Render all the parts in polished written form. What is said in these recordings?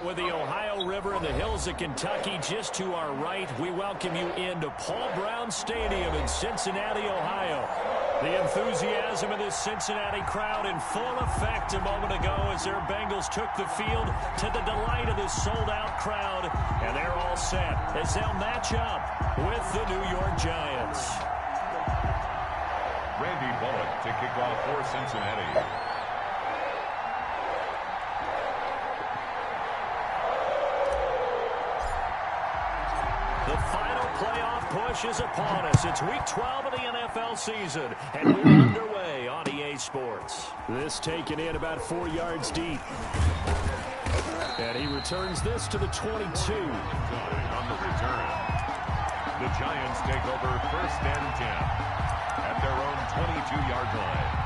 With the Ohio River and the hills of Kentucky just to our right, we welcome you into Paul Brown Stadium in Cincinnati, Ohio. The enthusiasm of this Cincinnati crowd in full effect a moment ago as their Bengals took the field to the delight of this sold-out crowd. And they're all set as they'll match up with the New York Giants. Randy Bullock to kick off for Cincinnati. The final playoff push is upon us. It's week 12 of the NFL season, and we're underway on EA Sports. This taken in about 4 yards deep. And he returns this to the 22. On the return, the Giants take over 1st and 10 at their own 22-yard line.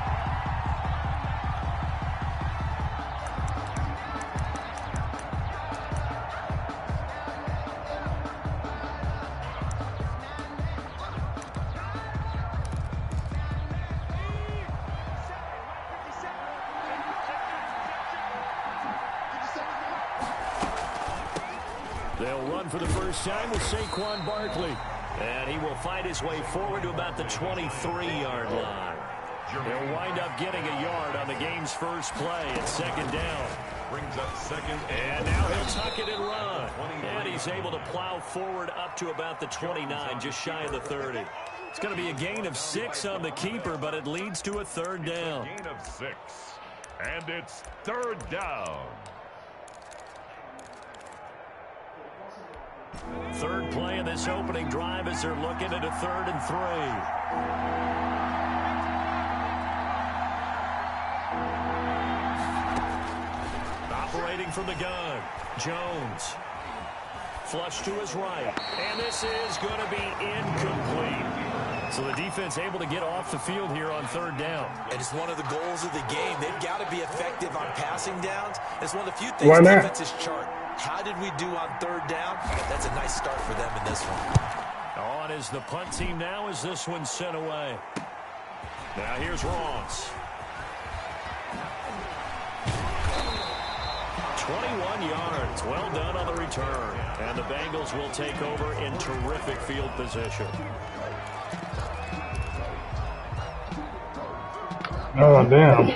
They'll run for the first time with Saquon Barkley. And he will find his way forward to about the 23-yard line. He'll wind up getting a yard on the game's first play at 2nd down. Brings up 2nd. And now he'll tuck it and run. And he's able to plow forward up to about the 29, just shy of the 30. It's going to be a gain of 6 on the keeper, but it leads to a 3rd down. Gain of 6. And it's 3rd down. Third play of this opening drive as they're looking at a 3rd and 3. Operating from the gun, Jones. Flush to his right. And this is going to be incomplete. So the defense able to get off the field here on 3rd down. And it's one of the goals of the game. They've got to be effective on passing downs. It's one of the few things defenses chart. How did we do on 3rd down? That's a nice start for them in this one. On is the punt team now as this one's sent away. Now here's Ross. 21 yards. Well done on the return. And the Bengals will take over in terrific field position. Oh, damn.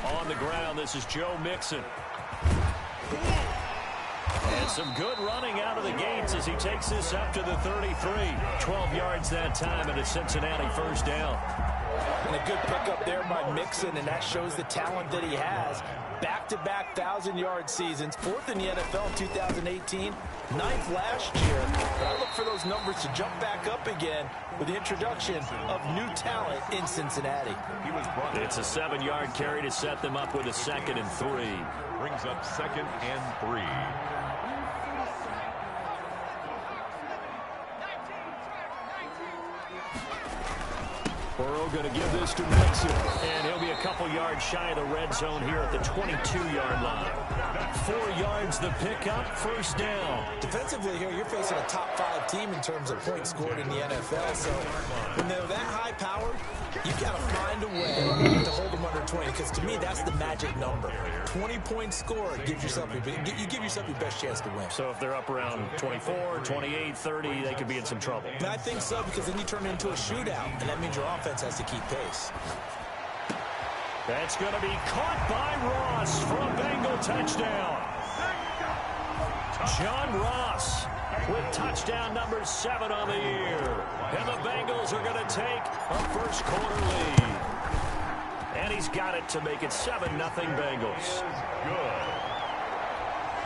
On the ground, this is Joe Mixon. And some good running out of the gates as he takes this up to the 33. 12 yards that time and a Cincinnati 1st down. And a good pickup there by Mixon, and that shows the talent that he has. Back-to-back 1,000-yard seasons, 4th in the NFL in 2018, 9th last year. But I look for those numbers to jump back up again with the introduction of new talent in Cincinnati. It's a 7-yard carry to set them up with a 2nd and 3. Brings up 2nd and 3. Burrow going to give this to Mixon. And he'll be a couple yards shy of the red zone here at the 22-yard line. 4 yards the pickup, 1st down. Defensively here, you're facing a top-5 team in terms of points scored in the NFL. So when they're that high-powered, you've got to find a way to hold them under 20. Because to me, that's the magic number. 20 points scored gives yourself you give yourself your best chance to win. So if they're up around 24, 28, 30, they could be in some trouble. And I think so, because then you turn it into a shootout, and that means your offense has to keep pace. That's going to be caught by Ross for a Bengal touchdown. John Ross with touchdown number 7 on the year. And the Bengals are going to take a 1st quarter lead. And he's got it to make it 7-0 Bengals. Good.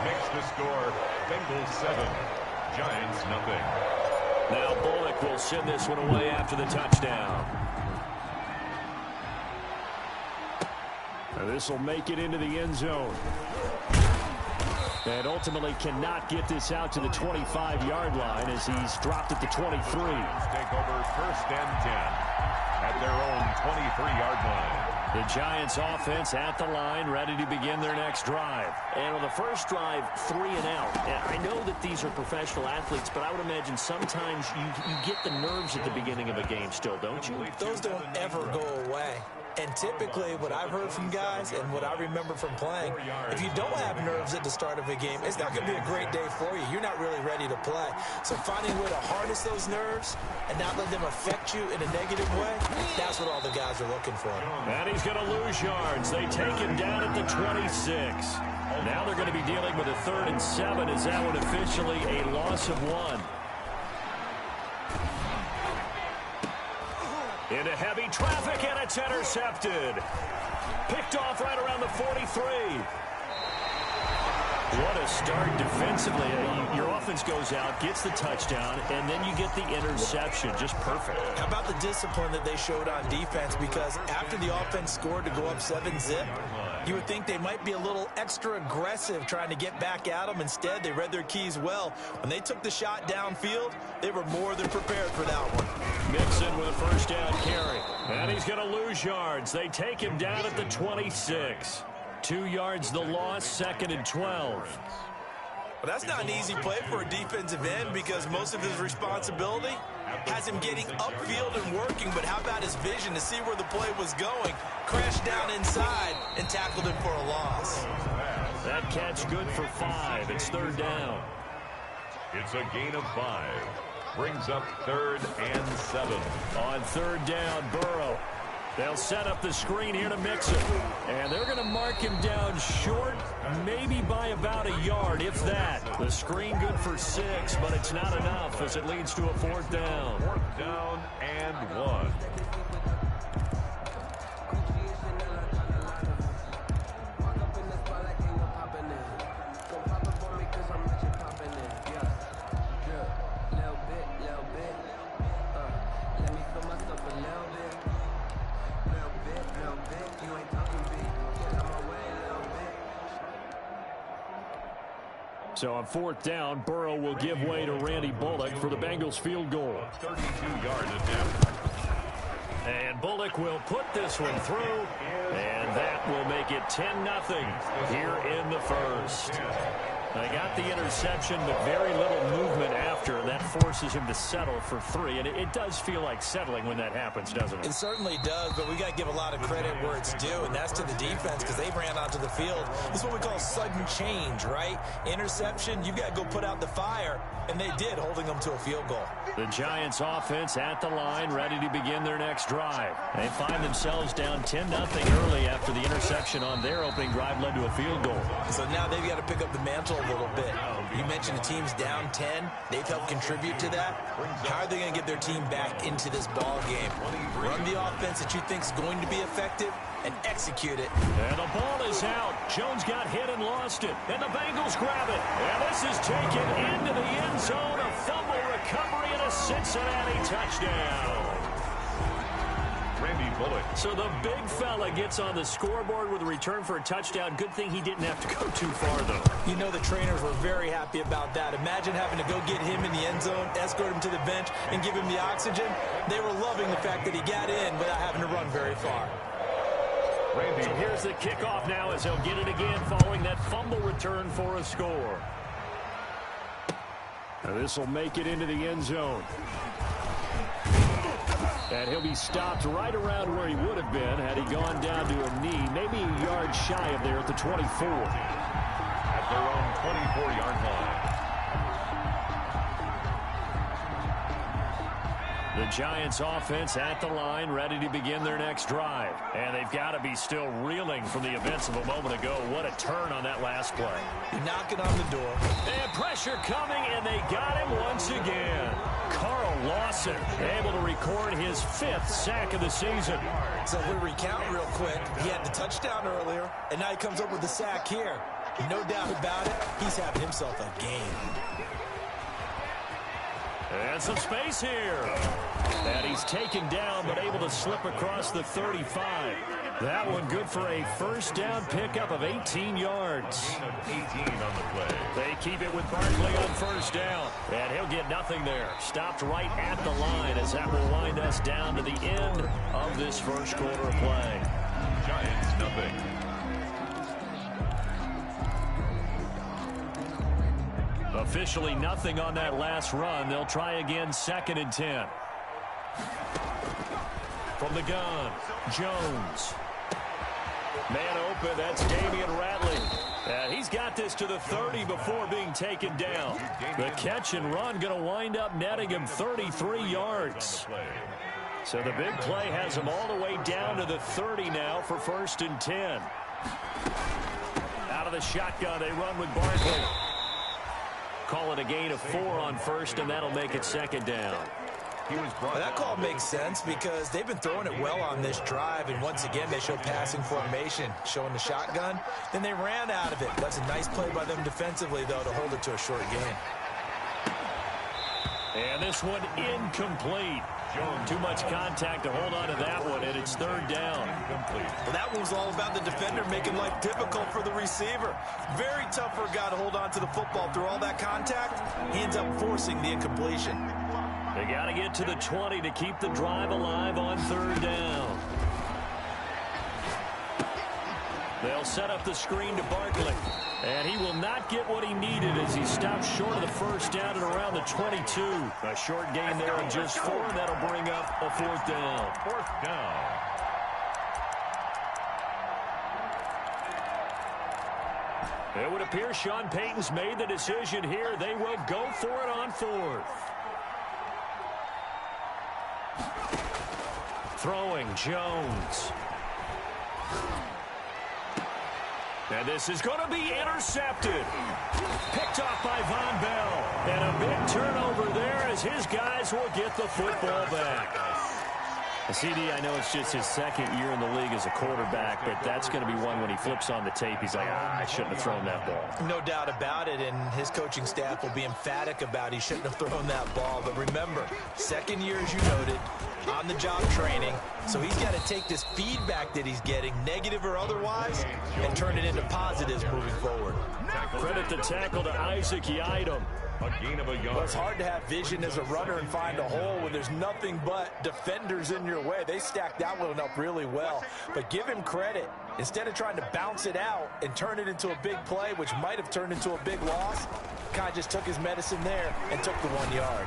Makes the score Bengals 7, Giants 0. Now Bullock will send this one away after the touchdown. This will make it into the end zone. And ultimately cannot get this out to the 25-yard line as he's dropped at the 23. Take over 1st and 10 at their own 23-yard line. The Giants offense at the line, ready to begin their next drive. And on the first drive, 3 and out. And I know that these are professional athletes, but I would imagine sometimes you get the nerves at the beginning of a game still, don't you? Those don't ever go away. And typically, what I've heard from guys and what I remember from playing, if you don't have nerves at the start of a game, it's not going to be a great day for you. You're not really ready to play. So finding a way to harness those nerves and not let them affect you in a negative way, that's what all the guys are looking for. And he's going to lose yards. They take him down at the 26. Now they're going to be dealing with a 3rd and 7 as that one officially a loss of 1. Into heavy traffic, and it's intercepted. Picked off right around the 43. What a start defensively. Your offense goes out, gets the touchdown, and then you get the interception. Just perfect. How about the discipline that they showed on defense? Because after the offense scored to go up 7-zip, you would think they might be a little extra aggressive trying to get back at them. Instead, they read their keys well. When they took the shot downfield, they were more than prepared for that one. Mixon with a first down carry. And he's going to lose yards. They take him down at the 26. 2 yards the loss, 2nd and 12. Well, that's not an easy play for a defensive end because most of his responsibility has him getting upfield and working, but how about his vision to see where the play was going, crashed down inside, and tackled him for a loss. That catch good for 5. It's 3rd down. It's a gain of 5. Brings up 3rd and 7. On 3rd down, Burrow. They'll set up the screen here to Mixon. And they're going to mark him down short, maybe by about a yard, if that. The screen good for 6, but it's not enough as it leads to a 4th down. 4th down and 1. So on 4th down, Burrow will give way to Randy Bullock for the Bengals field goal. 32-yard attempt. And Bullock will put this one through, and that will make it 10-0 here in the first. They got the interception, but very little movement after. That forces him to settle for 3, and it does feel like settling when that happens, doesn't it? It certainly does, but we got to give a lot of credit where it's due, and that's to the defense because they ran onto the field. This is what we call sudden change, right? Interception, you got to go put out the fire, and they did, holding them to a field goal. The Giants offense at the line, ready to begin their next drive. They find themselves down 10-0 early after the interception on their opening drive led to a field goal. So now they've got to pick up the mantle a little bit. You mentioned the team's down 10. They've helped contribute to that. How are they going to get their team back into this ball game? Run the offense that you think is going to be effective and execute it. And the ball is out. Jones got hit and lost it. And the Bengals grab it. And this is taken into the end zone. A fumble recovery and a Cincinnati touchdown. Randy Bullock. So the big fella gets on the scoreboard with a return for a touchdown. Good thing he didn't have to go too far, though. You know the trainers were very happy about that. Imagine having to go get him in the end zone, escort him to the bench, and give him the oxygen. They were loving the fact that he got in without having to run very far. So here's the kickoff now as he'll get it again following that fumble return for a score. Now this will make it into the end zone. And he'll be stopped right around where he would have been had he gone down to a knee, maybe a yard shy of there at the 24. At their own 24-yard line. The Giants offense at the line, ready to begin their next drive. And they've got to be still reeling from the events of a moment ago. What a turn on that last play. You're knocking on the door. And pressure coming, and they got him once again. Carl Lawson able to record his 5th sack of the season. So if we recount real quick, he had the touchdown earlier, and now he comes up with the sack here. No doubt about it, he's having himself a game. And some space here. And he's taken down, but able to slip across the 35. That one good for a first down pickup of 18 yards. 18 on the play. They keep it with Barkley on first down. And he'll get nothing there. Stopped right at the line as that will wind us down to the end of this first quarter of play. Giants nothing. Officially nothing on that last run. They'll try again, 2nd and 10. From the gun, Jones. Man open, that's Damian Ratley. And he's got this to the 30 before being taken down. The catch and run going to wind up netting him 33 yards. So the big play has him all the way down to the 30 now for 1st and 10. Out of the shotgun, they run with Barkley. Call it a gain of 4 on 1st, and that'll make it 2nd down. That call makes sense because they've been throwing it well on this drive, and once again they show passing formation, showing the shotgun. Then they ran out of it. That's a nice play by them defensively, though, to hold it to a short gain. And this one incomplete. Too much contact to hold on to that one, and it's 3rd down. Well, that one was all about the defender making life difficult for the receiver. Very tough for a guy to hold on to the football through all that contact. He ends up forcing the incompletion. They got to get to the 20 to keep the drive alive on 3rd down. They'll set up the screen to Barkley. And he will not get what he needed as he stops short of the 1st down at around the 22. A short gain there of just 4, and that'll bring up a 4th down. 4th down. It would appear Sean Payton's made the decision here. They will go for it on 4th. Throwing, Jones. And this is going to be intercepted. Picked off by Von Bell. And a big turnover there as his guys will get the football back. CD, I know it's just his 2nd year in the league as a quarterback, but that's going to be one when he flips on the tape. He's like, I shouldn't have thrown that ball. No doubt about it, and his coaching staff will be emphatic about he shouldn't have thrown that ball. But remember, 2nd year, as you noted, on-the-job training. So he's got to take this feedback that he's getting, negative or otherwise, and turn it into positives moving forward. Credit the tackle to Isaac Yiadom. A gain of a yard. Well, it's hard to have vision as a runner and find a hole when there's nothing but defenders in your way. They stacked that one up really well. But give him credit. Instead of trying to bounce it out and turn it into a big play, which might have turned into a big loss, kind of just took his medicine there and took the 1 yard.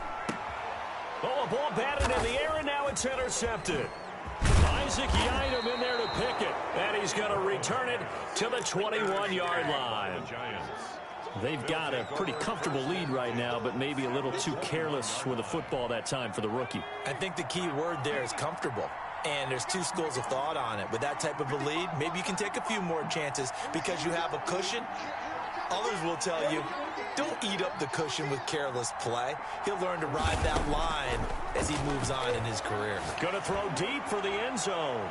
Oh, a ball batted in the air, and now it's intercepted. Isaac Yiadom in there to pick it, and he's going to return it to the 21-yard line. They've got a pretty comfortable lead right now, but maybe a little too careless with the football that time for the rookie. I think the key word there is comfortable. And there's 2 schools of thought on it. With that type of a lead, maybe you can take a few more chances because you have a cushion. Others will tell you, don't eat up the cushion with careless play. He'll learn to ride that line as he moves on in his career. Going to throw deep for the end zone.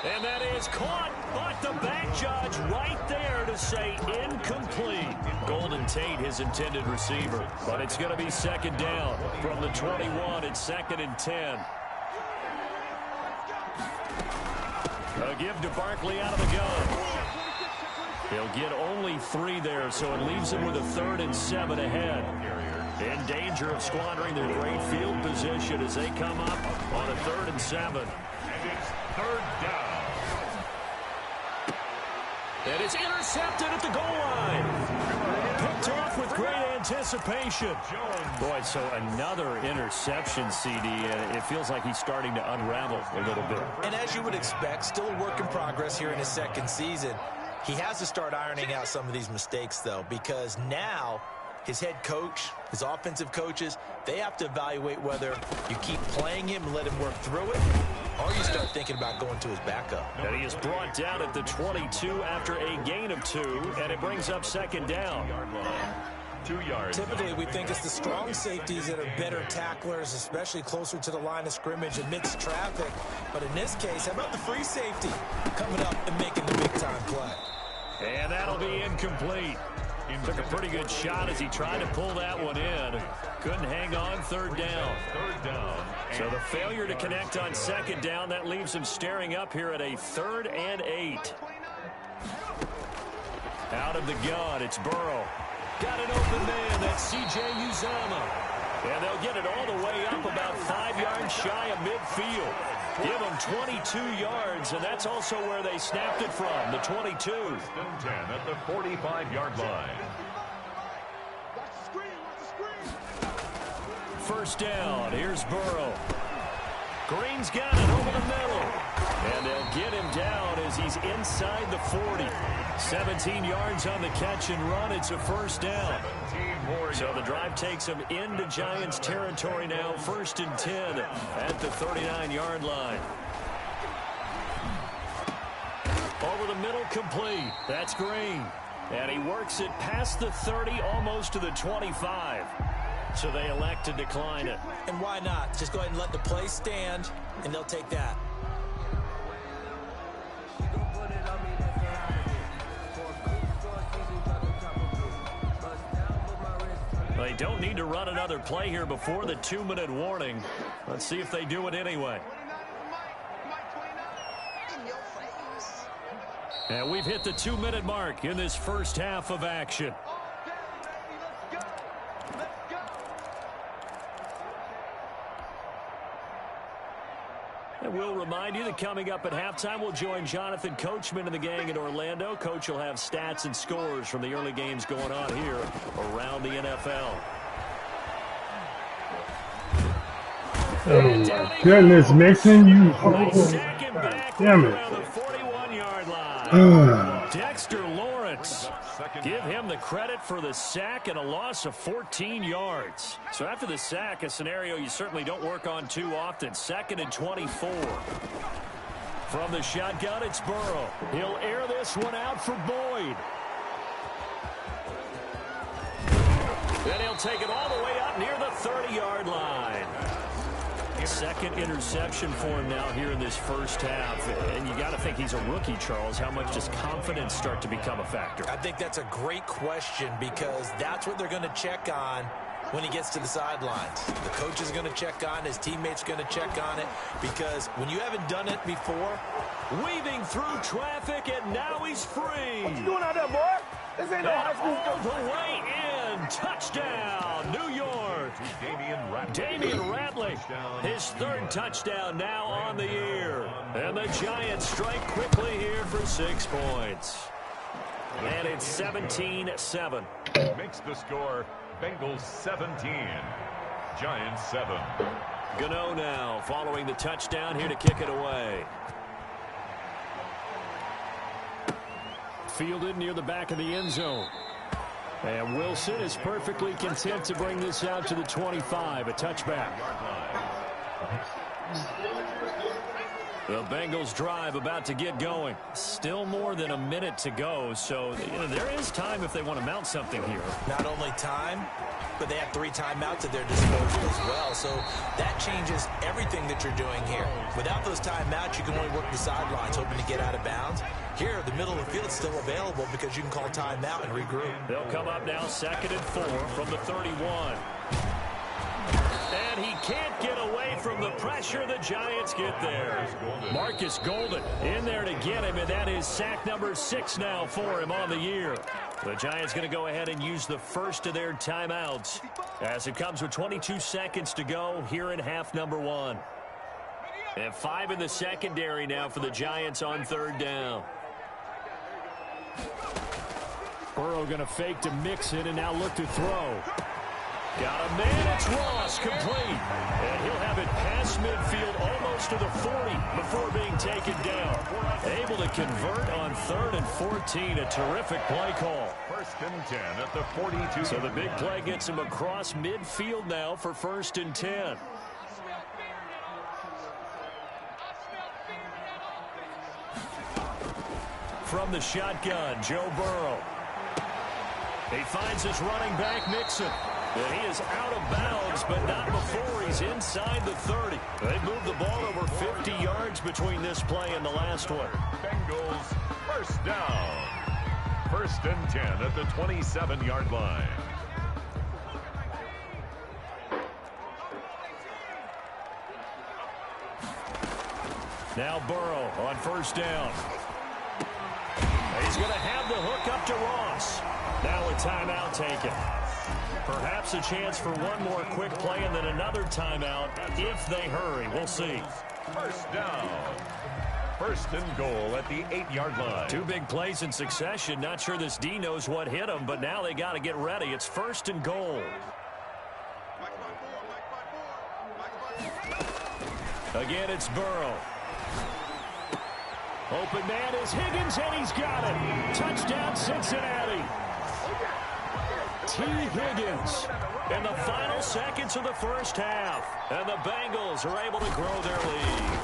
And that is caught, but the back judge right there to say incomplete. Golden Tate, his intended receiver. But it's going to be 2nd down from the 21. It's 2nd and 10. A give to Barkley out of the gun. He'll get only 3 there, so it leaves him with a 3rd and 7 ahead. In danger of squandering their great field position as they come up on a 3rd and 7. And it's 3rd down. And it's intercepted at the goal line. Picked off with great anticipation. Boy, so another interception, CD, and it feels like he's starting to unravel a little bit. And as you would expect, still a work in progress here in his 2nd season. He has to start ironing out some of these mistakes, though, because now his head coach, his offensive coaches, they have to evaluate whether you keep playing him and let him work through it, or you start thinking about going to his backup. And he is brought down at the 22 after a gain of 2, and it brings up 2nd down. 2 yards. Typically, we think it's the strong safeties that are better tacklers, especially closer to the line of scrimmage amidst traffic. But in this case, how about the free safety coming up and making the big-time play? And that'll be incomplete. Took a pretty good shot as he tried to pull that one in. Couldn't hang on. 3rd down. 3rd down. So the failure to connect on 2nd down, that leaves him staring up here at a 3rd and 8. Out of the gun, it's Burrow. Got an open man, that's C.J. Uzomah. And they'll get it all the way up about 5 yards shy of midfield. Give them 22 yards, and that's also where they snapped it from, the 22. First and 10 at the 45-yard line. First down. Here's Burrow. Green's got it over the middle. And they'll get him down as he's inside the 40. 17 yards on the catch and run. It's a first down. So the drive takes him into Giants territory now. First and 10 at the 39-yard line. Over the middle, complete. That's Green. And he works it past the 30, almost to the 25. So they elect to decline it. And why not? Just go ahead and let the play stand, and they'll take that. They don't need to run another play here before the 2-minute warning. Let's see if they do it anyway. And we've hit the 2-minute mark in this first half of action. And we'll remind you that coming up at halftime, we'll join Jonathan Coachman and the gang in Orlando. Coach will have stats and scores from the early games going on here around the NFL. Oh, my goodness, Mixon, you... Damn it. On the 41-yard line. Dexter Lawrence. Give him the credit for the sack and a loss of 14 yards. So after the sack, a scenario you certainly don't work on too often. 2nd and 24. From the shotgun, it's Burrow. He'll air this one out for Boyd. Then he'll take it all the way up near the 30-yard line. Second interception for him now here in this first half. And you got to think he's a rookie, Charles. How much does confidence start to become a factor? I think that's a great question because that's what they're going to check on when he gets to the sidelines. The coach is going to check on, his teammates going to check on it, because when you haven't done it before, weaving through traffic, and now he's free. What you doing out there, boy? This ain't no high school. All the way in. Touchdown, New York. Damian Ratley, his third touchdown now on the year. And the Giants strike quickly here for 6 points. And it's 17-7. Makes the score Bengals 17, Giants 7. Gotw now following the touchdown here to kick it away. Fielded near the back of the end zone. And Wilson is perfectly content to bring this out to the 25, a touchback. The Bengals drive about to get going. Still more than a minute to go, so there is time if they want to mount something here. Not only time, but they have 3 timeouts at their disposal as well, so that changes everything that you're doing here. Without those timeouts, you can only work the sidelines, hoping to get out of bounds. Here, the middle of the field is still available because you can call timeout and regroup. They'll come up now 2nd and 4 from the 31. And he can't get away from the pressure. The Giants get there. Marcus Golden in there to get him, and that is sack number 6 now for him on the year. The Giants going to go ahead and use the first of their timeouts as it comes with 22 seconds to go here in half number 1. And 5 in the secondary now for the Giants on 3rd down. Burrow going to fake to mix it and now look to throw. Got a man, it's Ross, complete. And he'll have it past midfield almost to the 40 before being taken down. Able to convert on 3rd and 14, a terrific play call. 1st and 10 at the 42. So the big play gets him across midfield now for 1st and 10. From the shotgun, Joe Burrow. He finds his running back, Mixon. And he is out of bounds, but not before he's inside the 30. They moved the ball over 50 yards between this play and the last one. Bengals first down. 1st and 10 at the 27-yard line. Now Burrow on 1st down. He's going to have the hook up to Ross. Now a timeout taken. Perhaps a chance for one more quick play and then another timeout if they hurry. We'll see. First down. First and goal at the 8-yard line. Two big plays in succession. Not sure this D knows what hit him, but now they got to get ready. It's first and goal. Again, it's Burrow. Open man is Higgins, and he's got it. Touchdown, Cincinnati. T. Higgins in the final seconds of the first half. And the Bengals are able to grow their lead.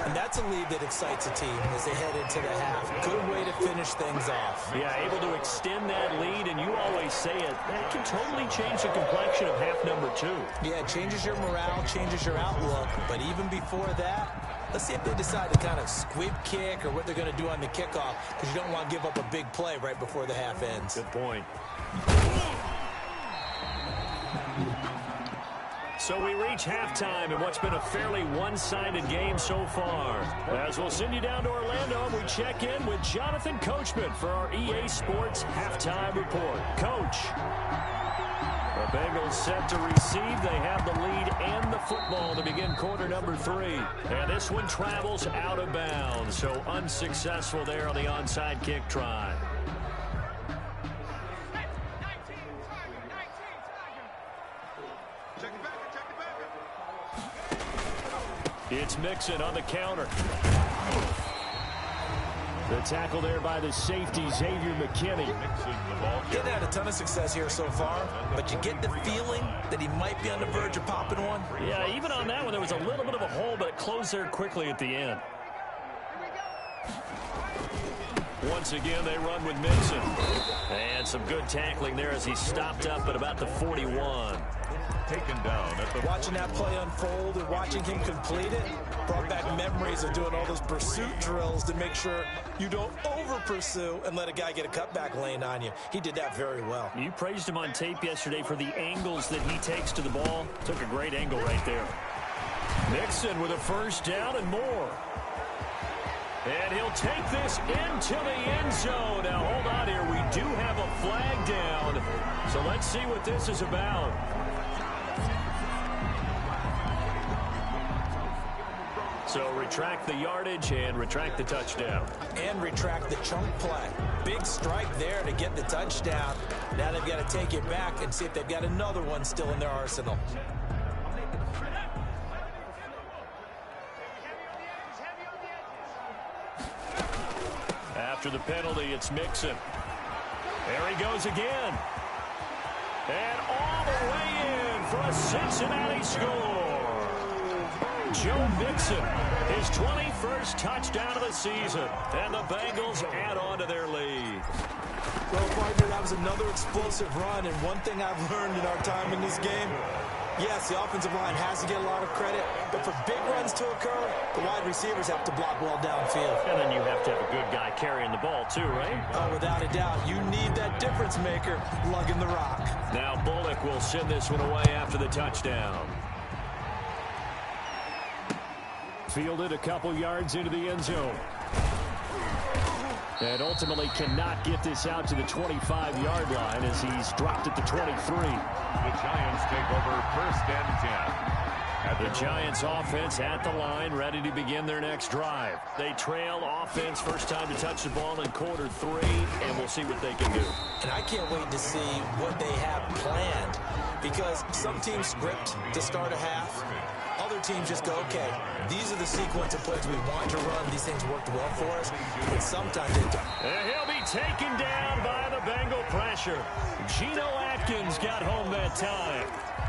And that's a lead that excites a team as they head into the half. Good way to finish things off. Yeah, able to extend that lead, and you always say it, that can totally change the complexion of half number 2. Yeah, it changes your morale, changes your outlook. But even before that, let's see if they decide to kind of squib kick or what they're going to do on the kickoff, because you don't want to give up a big play right before the half ends. Good point. So we reach halftime in what's been a fairly one-sided game so far. As we'll send you down to Orlando, we check in with Jonathan Coachman for our EA Sports Halftime Report. Coach. The Bengals set to receive. They have the lead and the football to begin quarter number 3. And this one travels out of bounds, so unsuccessful there on the onside kick try. It's Mixon on the counter. The tackle there by the safety, Xavier McKinney. He's had a ton of success here so far, but you get the feeling that he might be on the verge of popping one. Yeah, even on that one, there was a little bit of a hole, but it closed there quickly at the end. Once again, they run with Mixon. And some good tackling there as he stopped up at about the 41. Taken down at the... Watching that play unfold and watching him complete it brought back memories of doing all those pursuit drills to make sure you don't over-pursue and let a guy get a cutback lane on you. He did that very well. You praised him on tape yesterday for the angles that he takes to the ball. Took a great angle right there. Mixon with a first down and more. And he'll take this into the end zone. Now, hold on here. We do have a flag down. So let's see what this is about. So retract the yardage and retract the touchdown. And retract the chunk play. Big strike there to get the touchdown. Now they've got to take it back and see if they've got another one still in their arsenal. After the penalty, it's Mixon. There he goes again. And all the way in for a Cincinnati score. Joe Mixon, his 21st touchdown of the season. And the Bengals add on to their lead. Well, partner, that was another explosive run. And one thing I've learned in our time in this game, yes, the offensive line has to get a lot of credit, but for big runs to occur, the wide receivers have to block well downfield. And then you have to have a good guy carrying the ball too, right? Oh, without a doubt. You need that difference maker lugging the rock. Now Bullock will send this one away after the touchdown. Fielded a couple yards into the end zone. And ultimately cannot get this out to the 25-yard line as he's dropped at the 23. The Giants take over first and 10. The Giants offense at the line, ready to begin their next drive. They trail offense, first time to touch the ball in quarter 3, and we'll see what they can do. And I can't wait to see what they have planned, because some teams script to start a half. Other teams just go, okay, these are the sequence of plays we want to run. These things worked well for us, but sometimes they don't. And he'll be taken down by the Bengal pressure. Geno Atkins got home that time.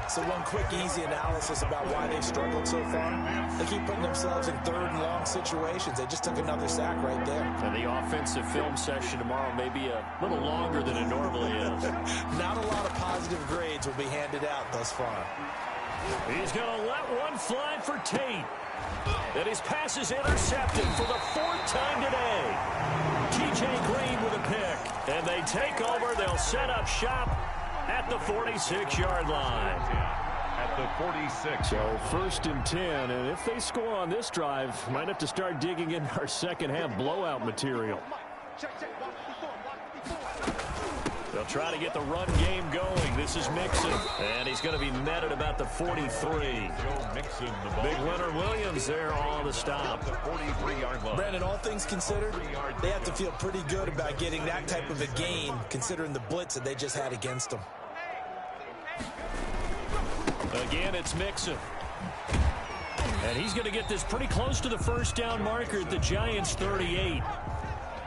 So one quick, easy analysis about why they've struggled so far. They keep putting themselves in third and long situations. They just took another sack right there. And the offensive film session tomorrow may be a little longer than it normally is. Not a lot of positive grades will be handed out thus far. He's going to let one fly for Tate. And his pass is intercepted for the 4th time today. T.J. Green with a pick. And they take over. They'll set up shop at the 46-yard line. At the 46. So first and 10. And if they score on this drive, might have to start digging in our second half blowout material. They'll try to get the run game going. This is Mixon, and he's going to be met at about the 43. Big Leonard Williams there on the stop. 43-yard line. Brandon, all things considered, they have to feel pretty good about getting that type of a gain, considering the blitz that they just had against them. Again, it's Mixon. And he's going to get this pretty close to the first down marker at the Giants' 38.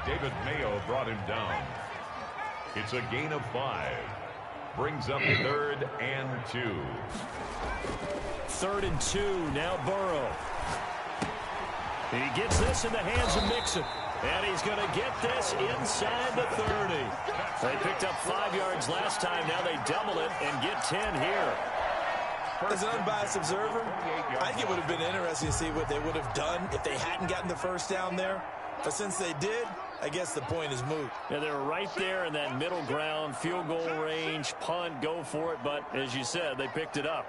David Mayo brought him down. It's a gain of 5. Brings up 3rd and 2. 3rd and 2. Now Burrow. He gets this in the hands of Mixon. And he's going to get this inside the 30. They picked up 5 yards last time. Now they double it and get 10 here. As an unbiased observer, I think it would have been interesting to see what they would have done if they hadn't gotten the first down there. But since they did, I guess the point is moot. Yeah, they were right there in that middle ground, field goal range, punt, go for it. But as you said, they picked it up.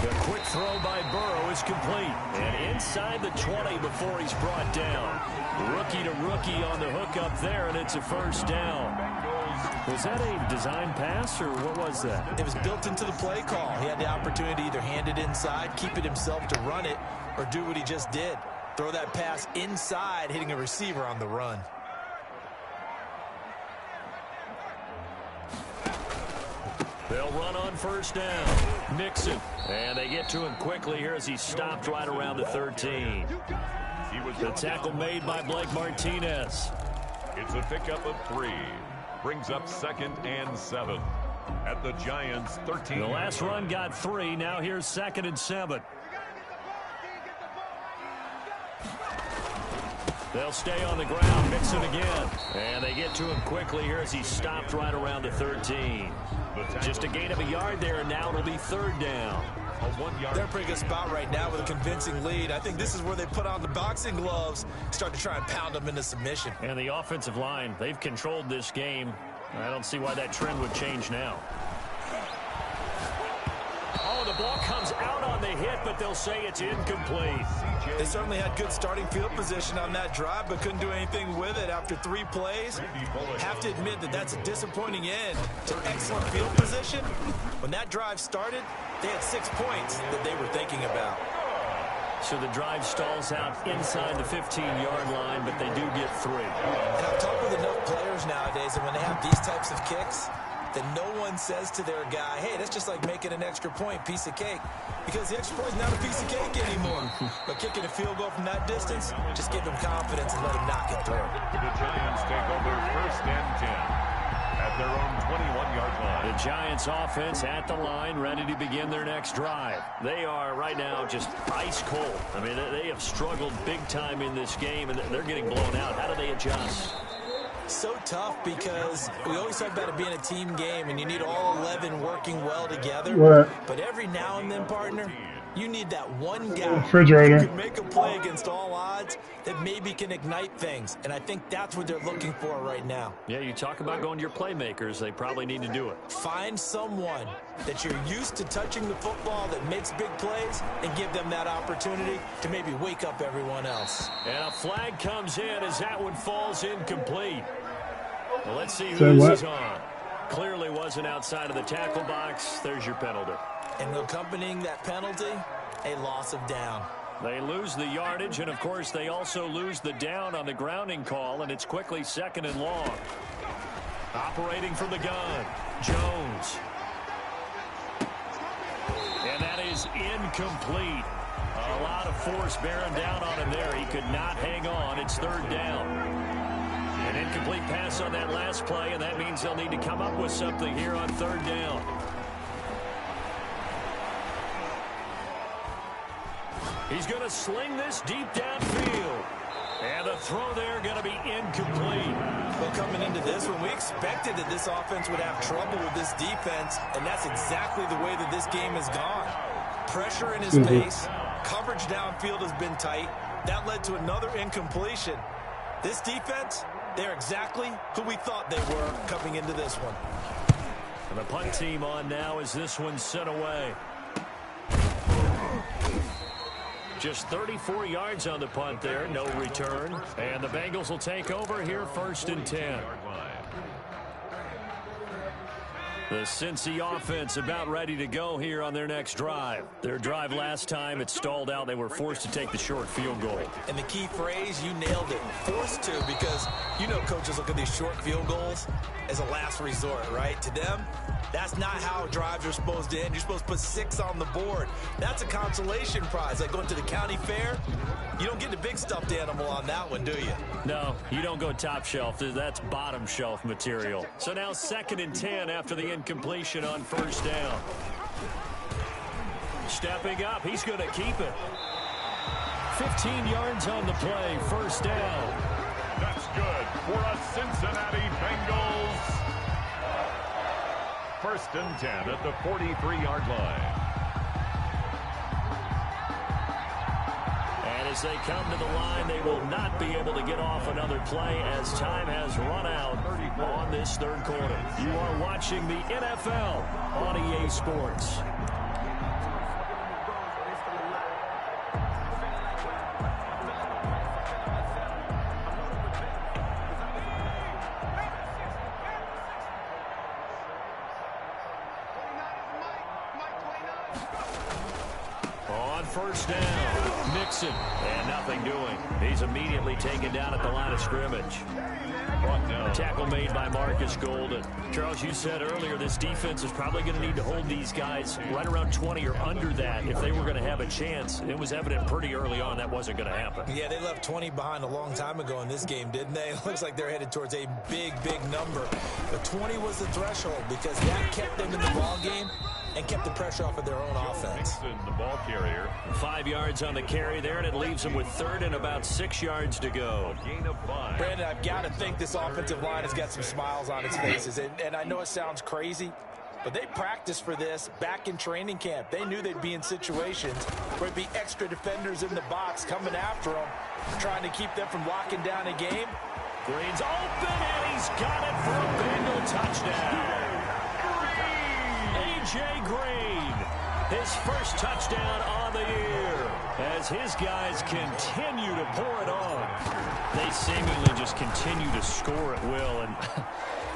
The quick throw by Burrow is complete. And inside the 20 before he's brought down. Rookie to rookie on the hook up there, and it's a first down. Was that a design pass, or what was that? It was built into the play call. He had the opportunity to either hand it inside, keep it himself to run it, or do what he just did. Throw that pass inside, hitting a receiver on the run. They'll run on first down. Mixon. And they get to him quickly here as he stopped right around the 13. The tackle made by Blake Martinez. It's a pickup of 3. Brings up 2nd and 7. At the Giants' 13. The last run got 3. Now here's 2nd and 7. They'll stay on the ground. Mixon again. And they get to him quickly here as he stopped right around the 13. Just a gain of a yard there, and now it'll be 3rd down. They're in a pretty good spot right now with a convincing lead. I think this is where they put on the boxing gloves, start to try and pound them into submission. And the offensive line, they've controlled this game. I don't see why that trend would change now. Oh, the ball comes out on the hit, but they'll say it's incomplete. They certainly had good starting field position on that drive, but couldn't do anything with it after 3 plays. Have to admit that that's a disappointing end to excellent field position. When that drive started, they had 6 points that they were thinking about. So the drive stalls out inside the 15-yard line, but they do get 3. And I've talked with enough players nowadays, and when they have these types of kicks, that no one says to their guy, hey, that's just like making an extra point, piece of cake. Because the extra point is not a piece of cake anymore. But kicking a field goal from that distance, just give them confidence and let them knock it through. The Giants take over 1st and 10 at their own 21-yard line. The Giants offense at the line, ready to begin their next drive. They are right now just ice cold. I mean, they have struggled big time in this game, and they're getting blown out. How do they adjust? So tough because we always talk about it being a team game and you need all 11 working well together. What? But every now and then, partner, you need that one guy Refrigerator. who can make a play against all odds that maybe can ignite things. And I think that's what they're looking for right now. Yeah, you talk about going to your playmakers. They probably need to do it. Find someone that you're used to touching the football that makes big plays and give them that opportunity to maybe wake up everyone else. And a flag comes in as that one falls incomplete. Well, let's see who Say this what? is on. Clearly wasn't outside of the tackle box. There's your penalty. And accompanying that penalty, a loss of down. They lose the yardage, and, of course, they also lose the down on the grounding call, and it's quickly 2nd and long. Operating from the gun, Jones. And that is incomplete. A lot of force bearing down on him there. He could not hang on. It's 3rd down. An incomplete pass on that last play, and that means they'll need to come up with something here on 3rd down. He's going to sling this deep downfield. And the throw there going to be incomplete. Well, coming into this one, we expected that this offense would have trouble with this defense, and that's exactly the way that this game has gone. Pressure in his face. Coverage downfield has been tight. That led to another incompletion. This defense, they're exactly who we thought they were coming into this one. And the punt team on now as this one's sent away. Just 34 yards on the punt there, no return. And the Bengals will take over here, 1st and 10. The Cincy offense about ready to go here on their next drive. Their drive last time, it stalled out. They were forced to take the short field goal. And the key phrase, you nailed it, forced to, because you know coaches look at these short field goals as a last resort, right? To them, that's not how drives are supposed to end. You're supposed to put 6 on the board. That's a consolation prize. Like going to the county fair, you don't get the big stuffed animal on that one, do you? No, you don't go top shelf. That's bottom shelf material. So now 2nd and 10 after the incompletion on 1st down. Stepping up, he's going to keep it. 15 yards on the play, 1st down. That's good for a Cincinnati Bengals. 1st and 10 at the 43-yard line. And as they come to the line, they will not be able to get off another play as time has run out on this 3rd quarter. You are watching the NFL on EA Sports. On 1st down, Mixon, and nothing doing. He's immediately taken down at the line of scrimmage. Tackle made by Marcus Golden. Charles, you said earlier this defense is probably going to need to hold these guys right around 20 or under that if they were going to have a chance. It was evident pretty early on that wasn't going to happen. Yeah, they left 20 behind a long time ago in this game, didn't they? It looks like they're headed towards a big, big number. But 20 was the threshold because that kept them in the ball game and kept the pressure off of their own offense. Mixon, the ball carrier. 5 yards on the carry there, and it leaves them with 3rd and about 6 yards to go. Gain of 5. Brandon, I've got to think this offensive line has got some smiles on its faces. And I know it sounds crazy, but they practiced for this back in training camp. They knew they'd be in situations where it'd be extra defenders in the box coming after them, trying to keep them from locking down a game. Green's open, and he's got it for a Bengal touchdown. A.J. Green, his first touchdown on the year, as his guys continue to pour it on. They seemingly just continue to score at will, and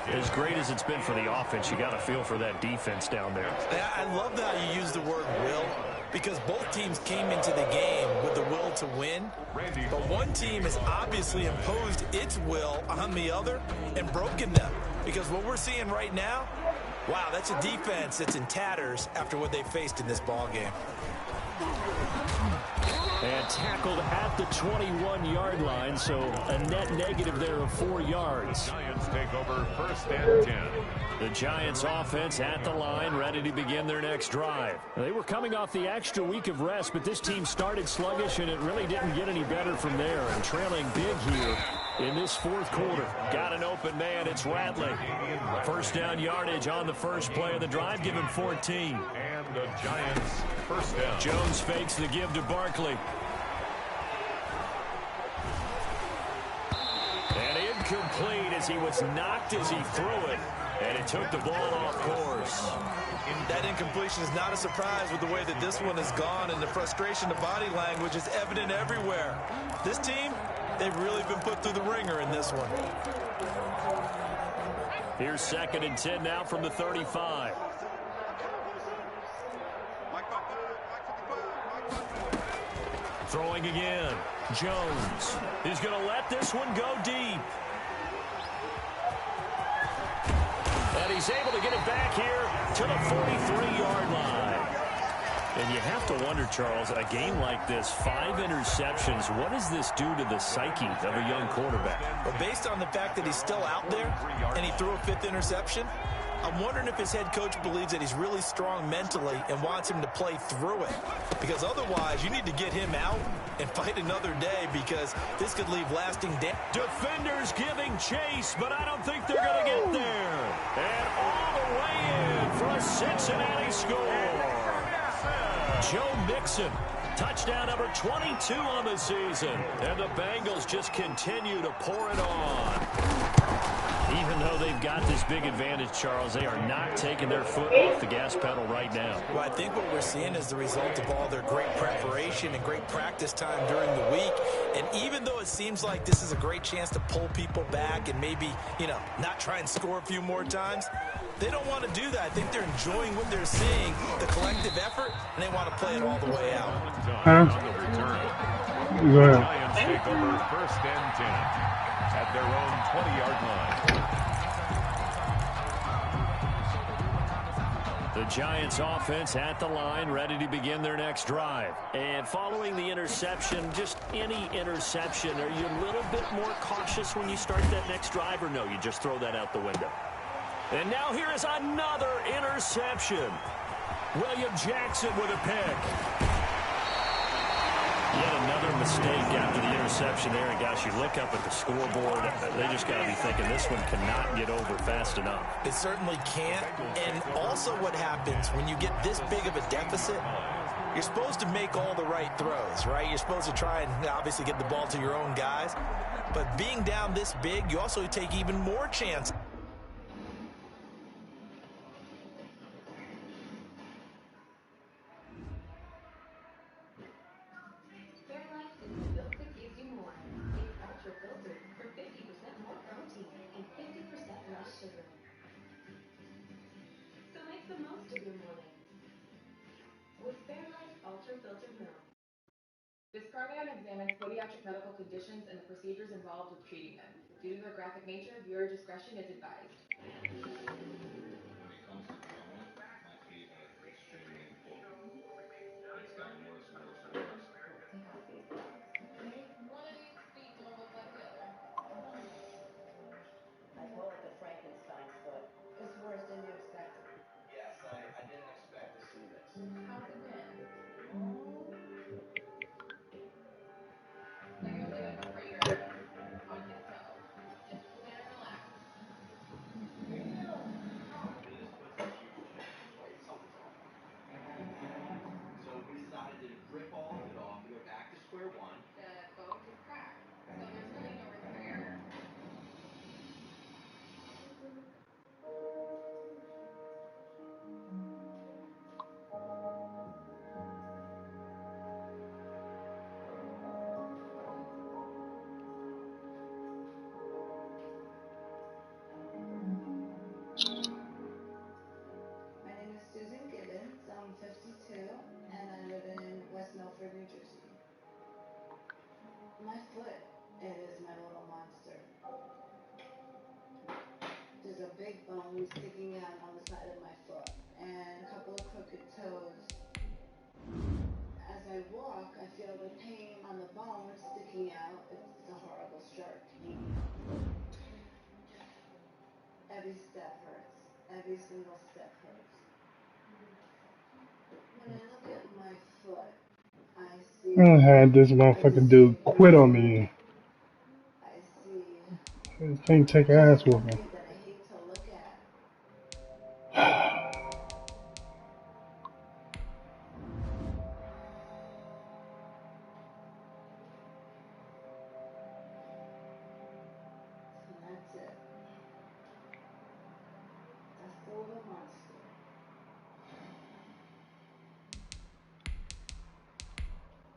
as great as it's been for the offense, you got to feel for that defense down there. I love that you use the word will, because both teams came into the game with the will to win, but one team has obviously imposed its will on the other and broken them, because what we're seeing right now, wow, that's a defense that's in tatters after what they faced in this ball game. And tackled at the 21-yard line, so a net negative there of 4 yards. Giants take over 1st and 10. The Giants offense at the line, ready to begin their next drive. They were coming off the extra week of rest, but this team started sluggish, and it really didn't get any better from there. And trailing big here in this 4th quarter. Got an open man, it's Radley. 1st down yardage on the first play of the drive, give him 14. And the Giants 1st down. Jones fakes the give to Barkley. And incomplete as he was knocked as he threw it. And it took the ball off course. That incompletion is not a surprise with the way that this one has gone, and the frustration of body language is evident everywhere. This team, they've really been put through the ringer in this one. Here's 2nd and 10 now from the 35. Throwing again. Jones. He's going to let this one go deep. And he's able to get it back here to the 43-yard line. And you have to wonder, Charles, a game like this, 5 interceptions, what does this do to the psyche of a young quarterback? But based on the fact that he's still out there and he threw a 5th interception, I'm wondering if his head coach believes that he's really strong mentally and wants him to play through it. Because otherwise, you need to get him out and fight another day, because this could leave lasting damage. Defenders giving chase, but I don't think they're going to get there. And all the way in for a Cincinnati score. Joe Mixon, touchdown number 22 on the season. And the Bengals just continue to pour it on. Even though they've got this big advantage, Charles, they are not taking their foot off the gas pedal right now. Well, I think what we're seeing is the result of all their great preparation and great practice time during the week. And even though it seems like this is a great chance to pull people back and maybe, not try and score a few more times, they don't want to do that. I think they're enjoying what they're seeing, the collective effort, and they want to play it all the way out. On the return. Go ahead. Giants take over 1st and 10 at their own 20-yard line. The Giants offense at the line, ready to begin their next drive. And following the interception, just any interception, are you a little bit more cautious when you start that next drive, or no, you just throw that out the window? And now here is another interception. William Jackson with a pick. Yet another mistake after the interception there. And, gosh, you look up at the scoreboard. They just got to be thinking this one cannot get over fast enough. It certainly can't. And also what happens when you get this big of a deficit, you're supposed to make all the right throws, right? You're supposed to try and obviously get the ball to your own guys. But being down this big, you also take even more chance. This program examines podiatric medical conditions and the procedures involved with treating them. Due to their graphic nature, viewer discretion is advised. When it comes to growing, my feet are extremely important. It's gotten worse and worse and worse. One of these feet don't look like the other. I call it the Frankenstein foot. It's worse than you expected. Yes, I didn't expect to see this. How's it been? Like it was like a crater on his toe. Just sit and relax. This puts a huge challenge, right? Something's off. So we decided to rip all of it off and go back to square one. The bone is cracked, so there's really no repair. My name is Susan Gibbons. I'm 52, and I live in West Milford, New Jersey. My foot, it is my little monster. There's a big bone sticking out on the side of my foot, and a couple of crooked toes. As I walk, I feel the pain on the bone sticking out. It's a horrible sharp pain. Every step hurts. Every single step hurts. When I look at my foot, I see... I had this motherfucking dude quit on me. I see... He can't take ass whooping. that I hate to look at. And that's it. That's the little monster.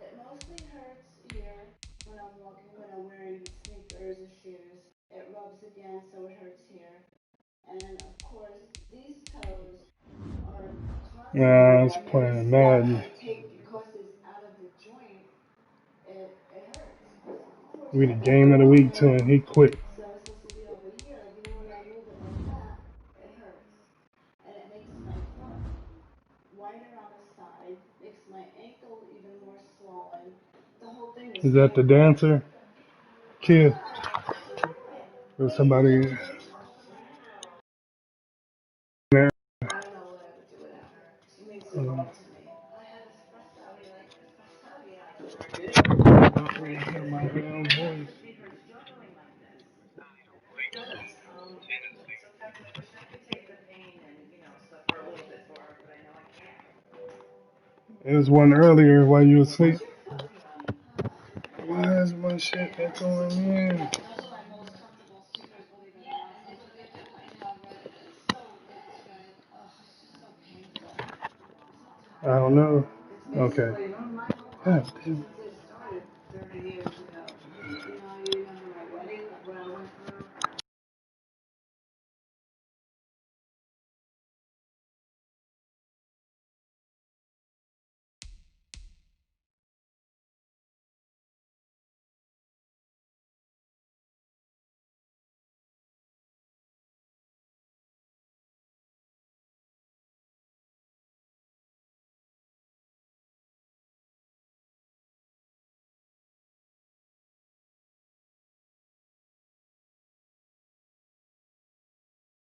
It mostly hurts here when I'm walking, when I'm wearing sneakers or shoes. It rubs again, so it hurts here. And of course, these toes are constantly Nah, I was playing Madden. tape because it's out of the joint. It hurts. Of course, We the game of the week to him. He quit. so it's supposed to be over here. Even when I move it like that, it hurts. And it makes my foot wider on the side, makes my ankle even more swollen. The whole thing Is that the dancer? Kid. Or somebody there? I don't know what I would do without her. She means the world to me. I have espresso. You like espresso? Yeah. My damn voice. It was one earlier while you were asleep. Why is my shit echoing in? I don't know. It's Okay. basically God damn.